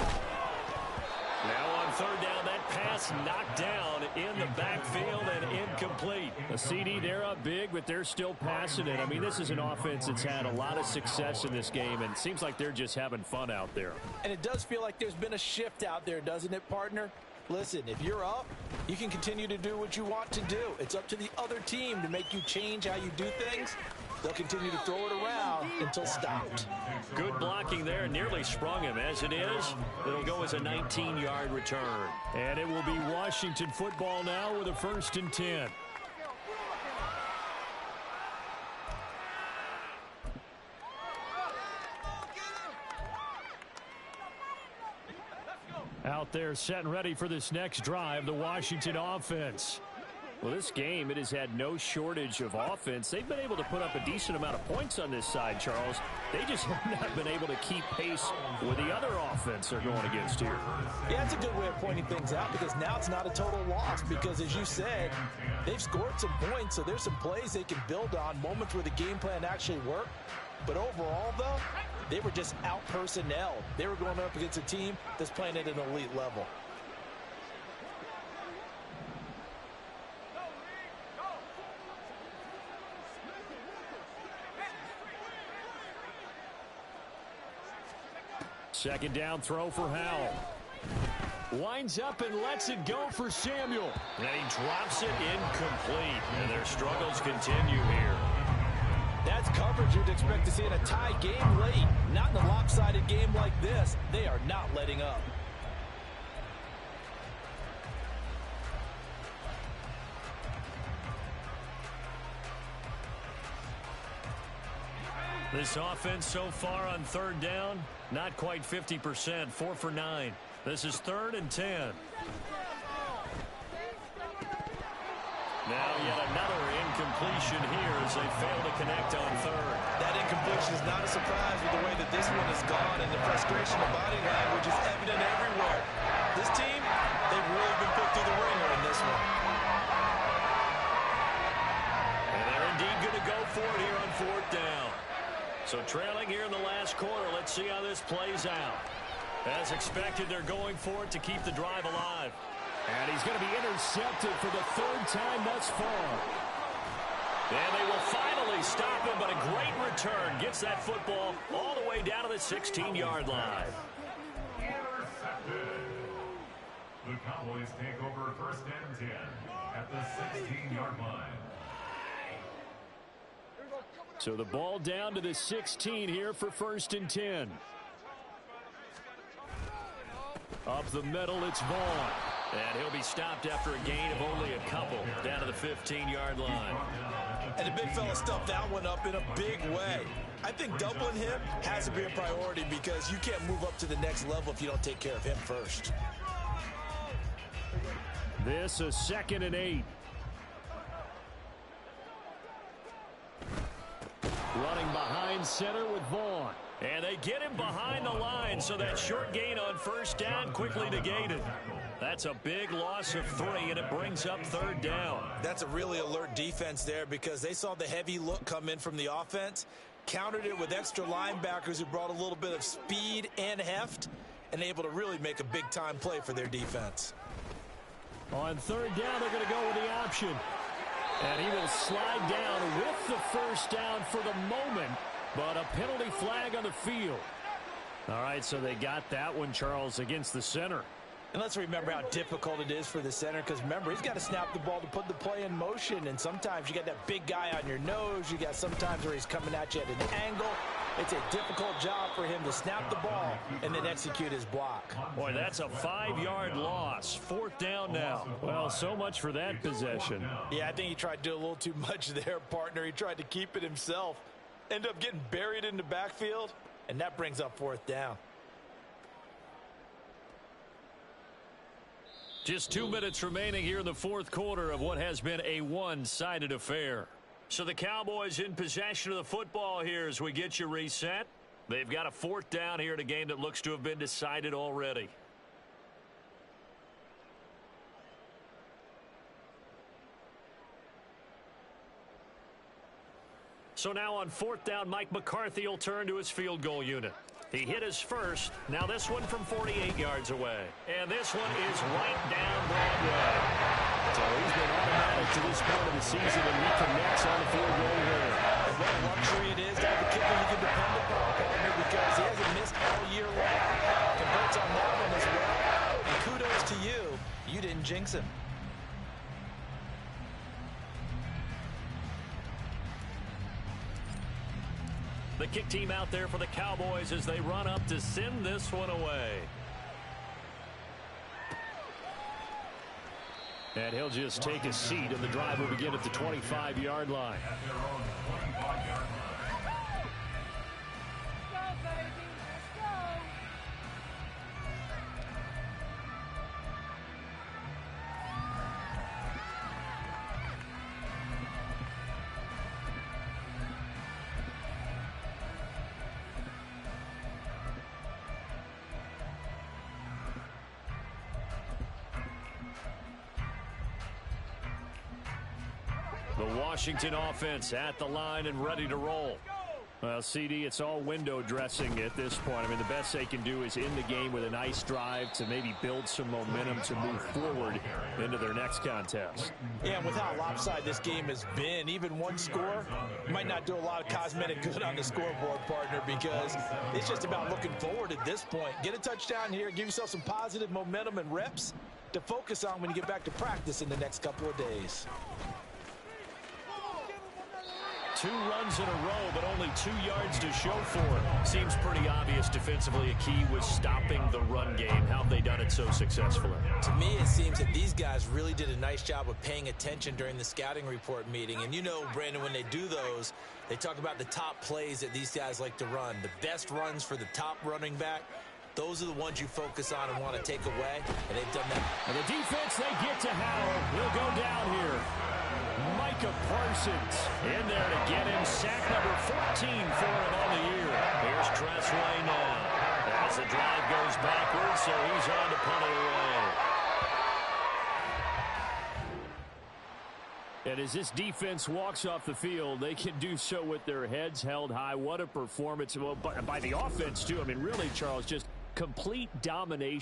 Now on third down, that pass knocked down in the backfield and incomplete. A CD, they're up big, but they're still passing it. I mean, this is an offense that's had a lot of success in this game, and it seems like they're just having fun out there. And it does feel like there's been a shift out there, doesn't it, partner? Listen, if you're up, you can continue to do what you want to do. It's up to the other team to make you change how you do things. They'll continue to throw it around until stopped. Good blocking there. Nearly sprung him. As it is, it'll go as a 19-yard return. And it will be Washington football now with a 1st and 10. Out there set and ready for this next drive, the Washington offense. Well, this game, it has had no shortage of offense. They've been able to put up a decent amount of points on this side, Charles. They just have not been able to keep pace with the other offense they're going against here. Yeah, it's a good way of pointing things out because now it's not a total loss because, as you said, they've scored some points, so there's some plays they can build on, moments where the game plan actually worked. But overall, though, they were just out-personnel. They were going up against a team that's playing at an elite level. Second down throw for Howell. Winds up and lets it go for Samuel. And he drops it incomplete. And their struggles continue here. That's coverage you'd expect to see in a tie game late. Not in a lopsided game like this. They are not letting up. This offense so far on third down, not quite 50%, 4 for 9. This is 3rd and 10. Now yet another incompletion here as they fail to connect on third. That incompletion is not a surprise with the way that this one has gone, and the frustration of body language is evident everywhere. This team, they've really been put through the ringer in this one. And they're indeed going to go for it here on 4th down. So trailing here in the last quarter, let's see how this plays out. As expected, they're going for it to keep the drive alive. And he's going to be intercepted for the 3rd time thus far. And they will finally stop him, but a great return. Gets that football all the way down to the 16-yard line. Intercepted. The Cowboys take over 1st and 10 at the 16-yard line. So the ball down to the 16 here for 1st and 10. Up the middle, it's Vaughn. And he'll be stopped after a gain of only a couple down to the 15-yard line. And the big fella stuffed that one up in a big way. I think doubling him has to be a priority because you can't move up to the next level if you don't take care of him first. This a 2nd and 8. Running behind center with Vaughn. And they get him behind the line, so that short gain on 1st down quickly negated. That's a big loss of 3, and it brings up 3rd down. That's a really alert defense there because they saw the heavy look come in from the offense, countered it with extra linebackers who brought a little bit of speed and heft, and able to really make a big-time play for their defense. On 3rd down, they're going to go with the option. And he will slide down with the 1st down for the moment, but a penalty flag on the field. All right, so they got that one, Charles, against the center. And let's remember how difficult it is for the center because, remember, he's got to snap the ball to put the play in motion. And sometimes you got that big guy on your nose. You got sometimes where he's coming at you at an angle. It's a difficult job for him to snap the ball and then execute his block. Boy, that's a 5-yard loss. 4th down now. Well, so much for that possession. Yeah, I think he tried to do a little too much there, partner. He tried to keep it himself. Ended up getting buried in the backfield, and that brings up 4th down. Just 2 minutes remaining here in the 4th quarter of what has been a one-sided affair. So the Cowboys in possession of the football here as we get you reset. They've got a 4th down here in a game that looks to have been decided already. So now on 4th down, Mike McCarthy will turn to his field goal unit. He hit his first. Now this one from 48 yards away. And this one is right down Broadway. So he's been automatic to this point of the season, and he connects on the field goal here. And what a luxury it is to have a kicker you can depend upon, partner, because he hasn't missed all year long. Converts on that one as well. And kudos to you. You didn't jinx him. The kick team out there for the Cowboys as they run up to send this one away. And he'll just take a seat, and the drive will begin at the 25-yard line. The Washington offense at the line and ready to roll. Well, CD, it's all window dressing at this point. I mean, the best they can do is end the game with a nice drive to maybe build some momentum to move forward into their next contest. Yeah, and with how lopsided this game has been, even one score might not do a lot of cosmetic good on the scoreboard, partner, because it's just about looking forward at this point. Get a touchdown here, give yourself some positive momentum and reps to focus on when you get back to practice in the next couple of days. 2 runs in a row, but only 2 yards to show for it. Seems pretty obvious defensively. A key was stopping the run game. How have they done it so successfully? To me, it seems that these guys really did a nice job of paying attention during the scouting report meeting. And you know, Brandon, when they do those, they talk about the top plays that these guys like to run. The best runs for the top running back, those are the ones you focus on and want to take away, and they've done that. And the defense, they get to Howard. He'll go down here. Micah Parsons in there to get him. Sack number 14 for him on the year. Here's Tressway now. As the drive goes backwards, so he's on to punt it away. And as this defense walks off the field, they can do so with their heads held high. What a performance. Well, by the offense, too. I mean, really, Charles, just complete domination.